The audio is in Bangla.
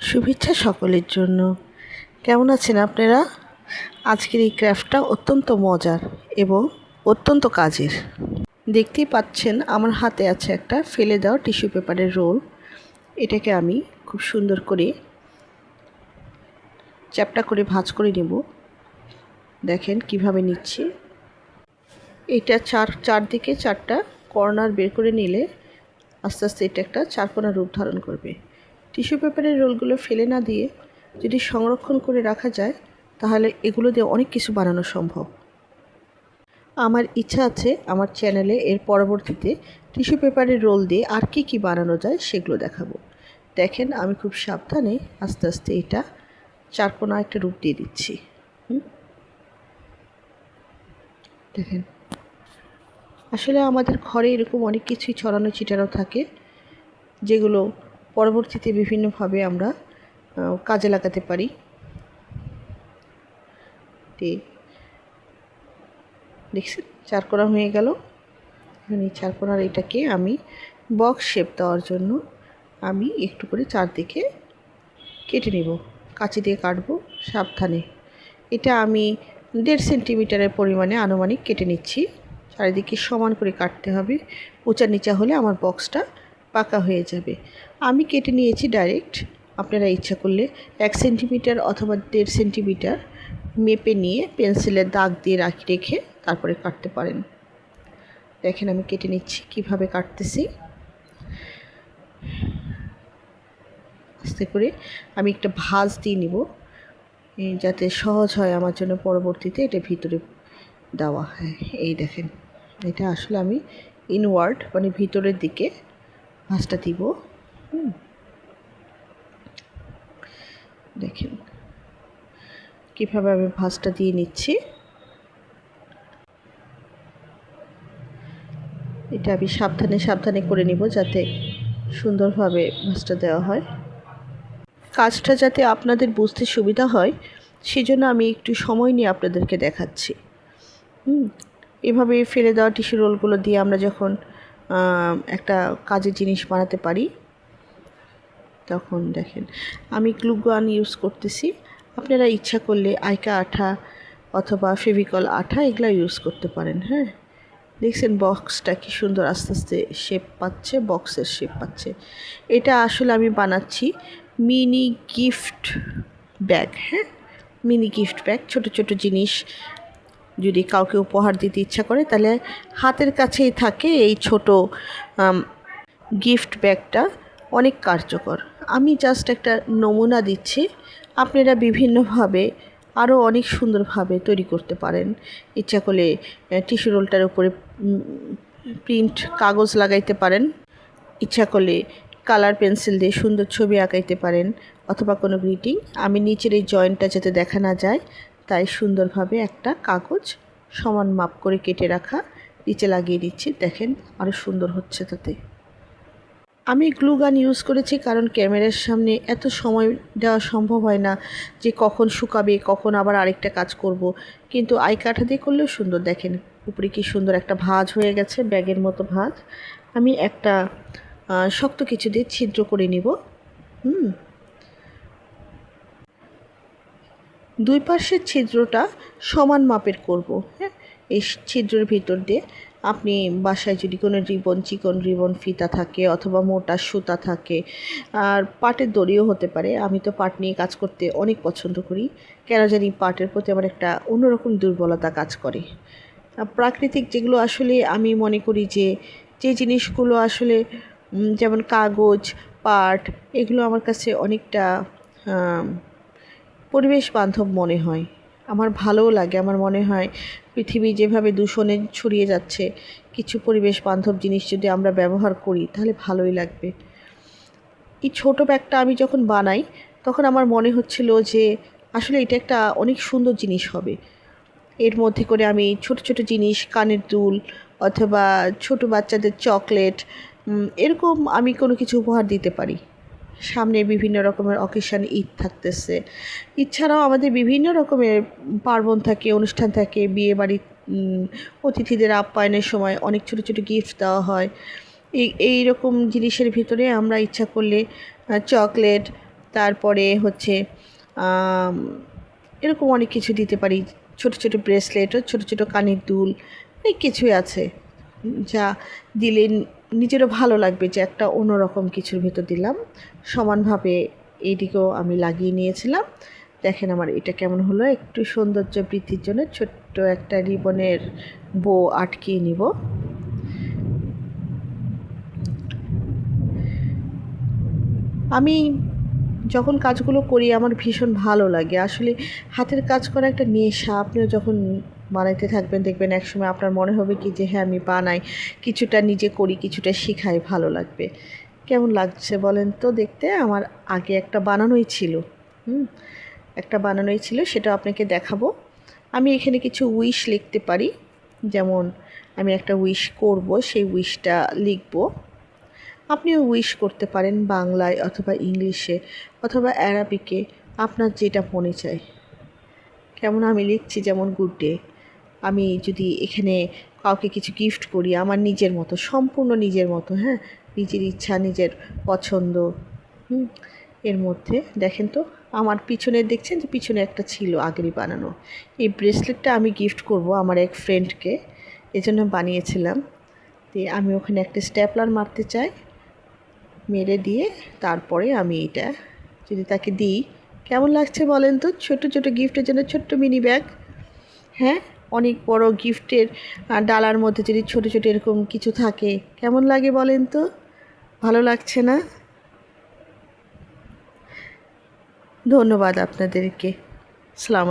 শুভেচ্ছা সকলের জন্য। কেমন আছেন আপনারা? আজকের এই ক্রাফটটা অত্যন্ত মজার এবং অত্যন্ত কাজের। দেখতেই পাচ্ছেন আমার হাতে আছে একটা ফেলে দেওয়া টিস্যু পেপারের রোল। এটাকে আমি খুব সুন্দর করে চ্যাপটা করে ভাঁজ করে নেব। দেখেন কিভাবে নিচ্ছি। এটা চারদিকে চারটা কর্নার বের করে নিলে আস্তে আস্তে এটা একটা চারকোনা রূপ ধারণ করবে। টিস্যু পেপারের রোলগুলো ফেলে না দিয়ে যদি সংরক্ষণ করে রাখা যায় তাহলে এগুলো দিয়ে অনেক কিছু বানানো সম্ভব। আমার ইচ্ছা আছে আমার চ্যানেলে এর পরবর্তীতে টিস্যু পেপারের রোল দিয়ে আর কি বানানো যায় সেগুলো দেখাবো। দেখেন আমি খুব সাবধানে আস্তে আস্তে এটা চারকোনা একটা রূপ দিয়ে দিচ্ছি। দেখেন আসলে আমাদের ঘরে এরকম অনেক কিছুই ছড়ানো ছিটানো থাকে যেগুলো পরবর্তীতে বিভিন্নভাবে আমরা কাজে লাগাতে পারি। দেখছেন চারকোনা হয়ে গেল। এখন এই চারকোনার এটাকে আমি বক্স শেপ দেওয়ার জন্য আমি একটু করে চারদিকে কেটে নেব। কাঁচি দিয়ে কাটবো সাবধানে। এটা আমি 1.5 সেন্টিমিটারের পরিমাণে আনুমানিক কেটে নিচ্ছি। চারিদিকে সমান করে কাটতে হবে, উঁচা নিচা হলে আমার বক্সটা পাকা হয়ে যাবে। আমি কেটে নিয়েছি ডাইরেক্ট। আপনারা ইচ্ছা করলে 1 সেন্টিমিটার অথবা 1.5 সেন্টিমিটার মেপে নিয়ে পেন্সিলের দাগ দিয়ে রেখে তারপরে কাটতে পারেন। দেখেন আমি কেটে নিচ্ছি কিভাবে কাটতেছি। আস্তে করে আমি একটা ভাঁজ দিয়ে নিব যাতে সহজ হয় আমার জন্য পরবর্তীতে এটা ভিতরে দেওয়া হয়। এই দেখেন এটা আসলে আমি ইনওয়ার্ড মানে ভিতরের দিকে ভাঁজটা দিব। দেখেন কীভাবে আমি ভাঁজটা দিয়ে নিচ্ছি। এটা আমি সাবধানে করে নিব যাতে সুন্দরভাবে ভাঁজটা দেওয়া হয়। কাজটা যাতে আপনাদের বুঝতে সুবিধা হয় সেজন্য আমি একটু সময় নিয়ে আপনাদেরকে দেখাচ্ছি। এভাবে ফেলে দেওয়া টিস্যু রোলগুলো দিয়ে আমরা যখন একটা কাজের জিনিস বানাতে পারি তখন দেখেন আমি গ্লু গান ইউজ করতেছি। আপনারা ইচ্ছা করলে আইকা আঠা অথবা ফেভিকল আঠা এগুলো ইউজ করতে পারেন। হ্যাঁ দেখছেন বক্সটা কি সুন্দর আস্তে আস্তে শেপ পাচ্ছে, বক্সের শেপ পাচ্ছে। এটা আসলে আমি বানাচ্ছি মিনি গিফট ব্যাগ। হ্যাঁ মিনি গিফট ব্যাগ, ছোট জিনিস যদি কাউকে উপহার দিতে ইচ্ছা করে তাহলে হাতের কাছেই থাকে এই ছোট গিফট ব্যাগটা, অনেক কার্যকর। আমি জাস্ট একটা নমুনা দিচ্ছি, আপনারা বিভিন্নভাবে আরও অনেক সুন্দরভাবে তৈরি করতে পারেন। ইচ্ছা করলে টিস্যু রোলটার উপরে প্রিন্ট কাগজ লাগাইতে পারেন, ইচ্ছা করলে কালার পেন্সিল দিয়ে সুন্দর ছবি আঁকাইতে পারেন অথবা কোনো গ্রিটিং। আমি নিচের এই জয়েন্টটা যাতে দেখা না যায় তাই সুন্দরভাবে একটা কাগজ সমান মাপ করে কেটে রাখা নিচে লাগিয়ে দিচ্ছি। দেখেন আরও সুন্দর হচ্ছে। তাতে আমি গ্লু গান ইউজ করেছি কারণ ক্যামেরার সামনে এত সময় দেওয়া সম্ভব হয় না যে কখন শুকাবে কখন আবার আরেকটা কাজ করব, কিন্তু আইকাঠা দিয়ে করলেও সুন্দর। দেখেন উপরে কি সুন্দর একটা ভাঁজ হয়ে গেছে, ব্যাগের মতো ভাঁজ। আমি একটা শক্ত কিছু দিয়ে ছিদ্র করে নিব। দুই পাশের ছিদ্রটা সমান মাপের করব। হ্যাঁ এই ছিদ্রের ভিতর দিয়ে আপনি বাসায় যদি কোনো চিকন রিবন ফিতা থাকে অথবা মোটা সুতা থাকে, আর পাটের দড়িও হতে পারে। আমি তো পাট নিয়ে কাজ করতে অনেক পছন্দ করি, কেন জানি পাটের প্রতি আমার একটা অন্যরকম দুর্বলতা কাজ করে। প্রাকৃতিক যেগুলো আসলে আমি মনে করি যে জিনিসগুলো আসলে যেমন কাগজ, পাট, এগুলো আমার কাছে অনেকটা পরিবেশ বান্ধব মনে হয়, আমার ভালোও লাগে। আমার মনে হয় পৃথিবী যেভাবে দূষণে ছড়িয়ে যাচ্ছে, কিছু পরিবেশ বান্ধব জিনিস যদি আমরা ব্যবহার করি তাহলে ভালোই লাগবে। এই ছোটো ব্যাগটা আমি যখন বানাই তখন আমার মনে হচ্ছিল যে আসলে এটা একটা অনেক সুন্দর জিনিস হবে। এর মধ্যে করে আমি ছোট জিনিস, কানের দুল অথবা ছোট বাচ্চাদের চকলেট, এরকম আমি কোনো কিছু উপহার দিতে পারি। সামনে বিভিন্ন রকমের অকেশন, ঈদ থাকতেছে, এছাড়াও আমাদের বিভিন্ন রকমের পার্বণ থাকে, অনুষ্ঠান থাকে, বিয়েবাড়ি অতিথিদের আপ্যায়নের সময় অনেক ছোট গিফট দেওয়া হয়। এই রকম জিনিসের ভিতরে আমরা ইচ্ছা করলে চকলেট, তারপরে হচ্ছে এরকম অনেক কিছু দিতে পারি, ছোট ছোট ব্রেসলেট ও ছোট ছোট কানের দুল, অনেক কিছুই আছে যা দিলে নিজেরও ভালো লাগবে যে একটা অন্যরকম কিছুর ভেতর দিলাম। সমানভাবে এইদিকেও আমি লাগিয়ে নিয়েছিলাম। দেখেন আমার এটা কেমন হলো। একটু সৌন্দর্য বৃদ্ধির জন্য ছোট্ট একটা রিবনের বো আটকিয়ে নিব। আমি যখন কাজগুলো করি আমার ভীষণ ভালো লাগে। আসলে হাতের কাজ করা একটা নেশা। আপনিও যখন বানাইতে থাকবেন দেখবেন একসময় আপনার মনে হবে কি যে হ্যাঁ আমি বানাই, কিছুটা নিজে করি, কিছুটা শিখাই, ভালো লাগবে। কেমন লাগছে বলেন তো দেখতে? আমার আগে একটা বানানোই ছিল। একটা বানানোই ছিল, সেটা আপনাকে দেখাবো। আমি এখানে কিছু উইশ লিখতে পারি, যেমন আমি একটা উইশ করব, সেই উইশটা লিখব। আপনিও উইশ করতে পারেন বাংলায় অথবা ইংলিশে অথবা অ্যারাবিকে, আপনার যেটা মনে চায়। কেমন আমি লিখছি, যেমন গুড ডে। আমি যদি এখানে কাউকে কিছু গিফট করি আমার নিজের মতো, সম্পূর্ণ নিজের মতো, হ্যাঁ, নিজের ইচ্ছা, নিজের পছন্দ। এর মধ্যে দেখেন তো আমার পিছনে, দেখছেন যে পিছনে একটা ছিল আগেরই বানানো। এই ব্রেসলেটটা আমি গিফট করব আমার এক ফ্রেন্ডকে, এজন্য বানিয়েছিলাম। তো আমি ওখানে একটা স্ট্যাপলার মারতে চাই, মেরে দিয়ে তারপরে আমি এটা যদি তাকে দিই, কেমন লাগছে বলেন তো? ছোট ছোট গিফটের জন্য ছোট্ট মিনি ব্যাগ, হ্যাঁ, অনেক বড় গিফটের ডালার মধ্যে যদি ছোট ছোট এরকম কিছু থাকে, কেমন লাগে বলেন তো? ভালো লাগছে না? ধন্যবাদ আপনাদেরকে। সালাম।